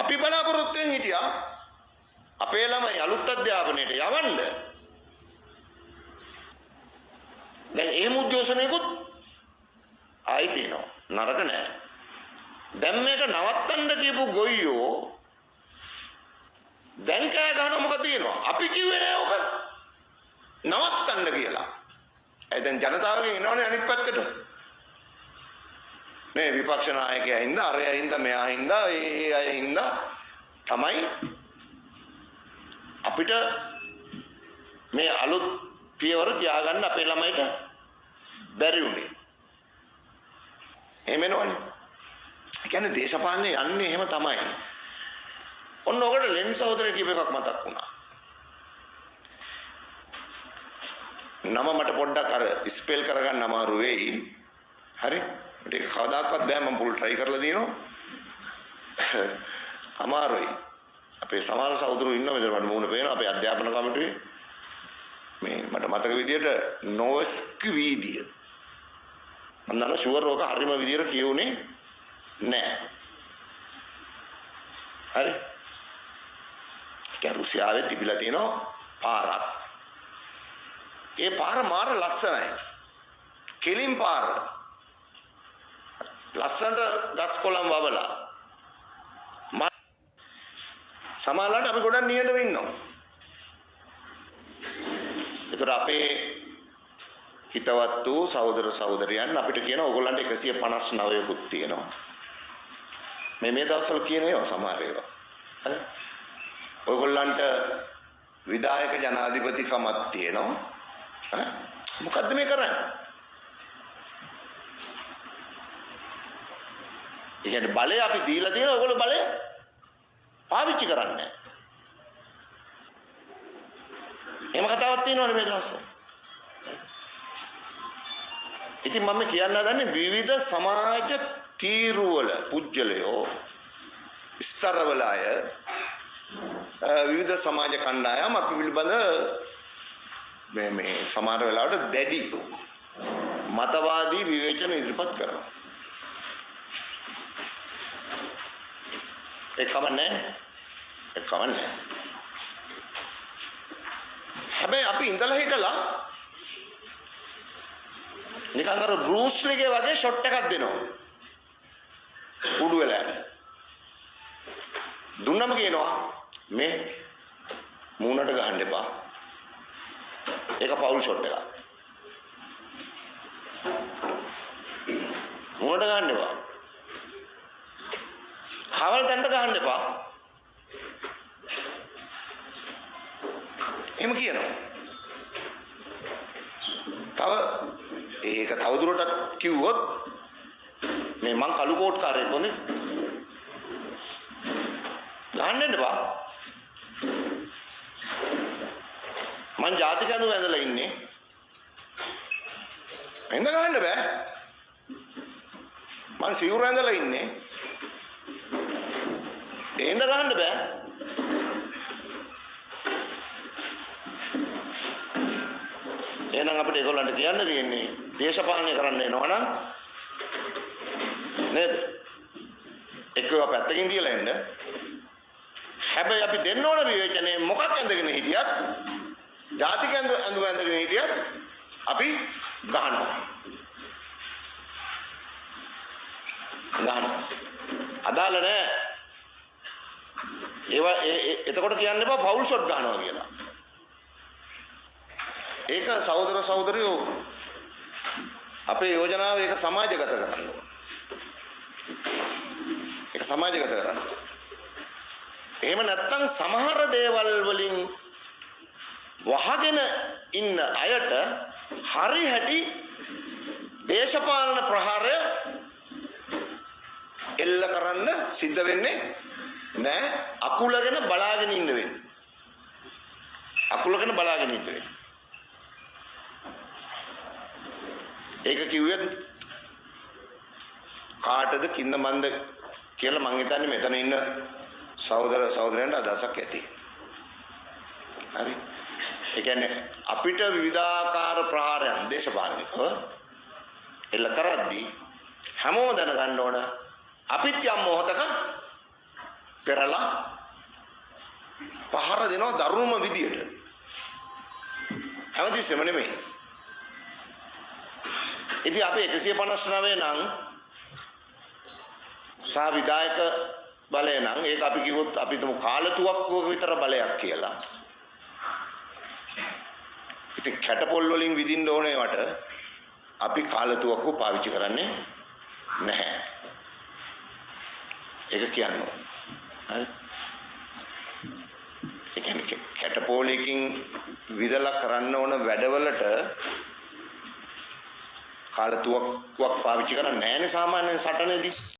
අපි බලාපොරොත්තුෙන් හිටියා අපේ ළමයි අලුත් අධ්‍යාපනයට යවන්න. දැන් ඒ මුද්‍යෝෂණයකුත් ආයි තියෙනවා. නරක නෑ. දැන් මේක නවත්තන්න කියපු ගොයියෝ දැන් කෑ ගහනවා මොකද කියනවා? අපි කිව්වේ නෑ ඔක නවත්තන්න කියලා. ඒ දැන් ජනතාවගෙන් එනවනේ අනිත් පැත්තට. මේ විපක්ෂ නායකයා හින්දා අරයා හින්දා මෙයා හින්දා ඒ අය හින්දා තමයි අපිට මේ අලුත් පියවර තියාගන්න අපේ ළමයිට බැරි වුණේ. එහෙම වෙනවනේ. ඒ කියන්නේ දේශපාලනේ යන්නේ එහෙම තමයි. ඔන්න ඔකට ලෙන් සහෝදරය කියප එකක් මතක් වුණා. නම මට පොඩ්ඩක් අර ස්පෙල් කරගන්න අමාරු වෙයි. හරි? ඒක කවදාකවත් බෑ මම පුල් try කරලා දිනනවා. අමාරුයි. අපේ සමහර සහෝදරයෝ ඉන්නවා මෙතන මට මූණ පේනවා අපේ අධ්‍යාපන කමිටුවේ. මේ මට මතක විදියට නොස්ක්වීඩිය. මම දන්නවා ෂුවර් ඕක හරිම විදියට කියුනේ නෑ. හරි? ඒක රුසියාවේ තිබිලා තියෙනවා පාරක්. ඒ පාර මාර ලස්සනයි. කෙලින් පාර. ලස්සනට ගස් කොළන් වවලා. සමහරවිට අපි ගොඩක් නියඬව ඉන්නවා. ඒතර අපේ හිතවත් වූ සහෝදර සහෝදරියන් අපිට කියන ඕගොල්ලන්ට 159කුත් තියෙනවා. මේ දවස්වල කියන ඒවා සමහර ඒවා. හරි? ඔයගොල්ලන්ට විධායක ජනාධිපතිකමක් තියෙනවා. මොකද්ද මේ කරන්නේ? ඒ කියන්නේ බලය අපි දීලා තියෙනවා ඔයගොල්ලෝ බලය පාවිච්චි කරන්නේ නැහැ. එහෙම කතාවක් තියෙනවනේ මේ දවස්වල. ඉතින් මම කියන්න හදන්නේ විවිධ සමාජ තීරුවල පුජ්‍යලයෝ ස්තරවල අය විවිධ සමාජ කණ්ඩායම් අපි පිළිබඳ මේ සමහර වෙලාවට දැඩි මතවාදී විවේචන ඉදිරිපත් කරනවා. ඒක කමන්නේ. හැබැයි අපි ඉඳලා හිටලා නිකන් අර බෲස් ලීගේ වගේ ෂොට් එකක් දෙනවා. උඩු වෙලා යන. දුන්නම කියනවා මේ මූණට ගහන්න එපා. ඒක ෆවුල් ෂොට් එකක්. මූණට ගහන්න එපා. හවල් තැනට ගහන්න එපා. එහෙම කියනවා. තව ඒක තවදුරටත් කිව්වොත් මේ මං කළු කෝට් කාරයෙක් වනේ. ගහන්න එපා. මං ජාතික ඇඳුම ඇඳලා ඉන්නේ. එන්න ගහන්න බෑ. මං සිවුර ඇඳලා ඉන්නේ. එන්න ගහන්න බෑ. එහෙනම් අපිට ඒගොල්ලන්ට කියන්න තියෙන්නේ දේශපාලනය කරන්න එනවනම් නේද? එක්කව පැත්තකින් තියලා එන්න. හැබැයි අපි දෙන්න ඕන විවේචනේ මොකක් ඇඳගෙන හිටියත් ජාතික ඇඳුම ඇඳගෙන හිටියත් අපි ගහනවා. අදාළ නැහැ. ඒවා එතකොට කියන්න එපා ෆවුල් ෂොට් ගන්නවා කියලා. ඒක සහෝදර සහෝදරියෝ අපේ යෝජනාව ඒක සමාජගත කරන්න ඕන. ඒක සමාජගත කරන්න. එහෙම නැත්නම් සමහර දේවල් වලින් වහගෙන ඉන්න අයට හරි හැටි දේශපාලන ප්‍රහාරය එල්ල කරන්න සිද්ධ වෙන්නේ නෑ. අකුලගෙන බලාගෙන ඉන්න වෙන්නේ. අකුලගෙන බලාගෙන ඉන්න වෙන්නේ. ඒක කිව්වෙත් කාටද කින්න මන්ද කියලා මං හිතන්නේ මෙතන ඉන්න සහෝදර සහෝදරයන්ට අදහසක් ඇති. හරි. ඒ කියන්නේ අපිට විවිධාකාර ප්‍රහාරයන් දේශපාලනිකව එල්ල කරද්දී හැමෝම දැනගන්න ඕන අපිත් යම් මොහතක පෙරලා පහර දෙනවා දරුණුම විදියට. හැමතිස්සෙම නෙමෙයි. ඉතින් අපි 159 නම් සා විධායක බලය නම් ඒක අපි කිව්වොත් අපි තුමු කාලතුවක්කුවක විතර බලයක් කියලා. ඉතින් කැටපොල් වලින් විදින්න ඕනේ වට අපි කාලතුවක්කුව පාවිච්චි කරන්නේ නැහැ. ඒක කියන්නේ. හරි. ඒ කියන්නේ කැටපොලකින් විදලා කරන්න ඕන වැඩවලට කාලතුවක්කුවක් පාවිච්චි කරන්නේ නැහැ නේ සාමාන්‍යයෙන් සටනේදී.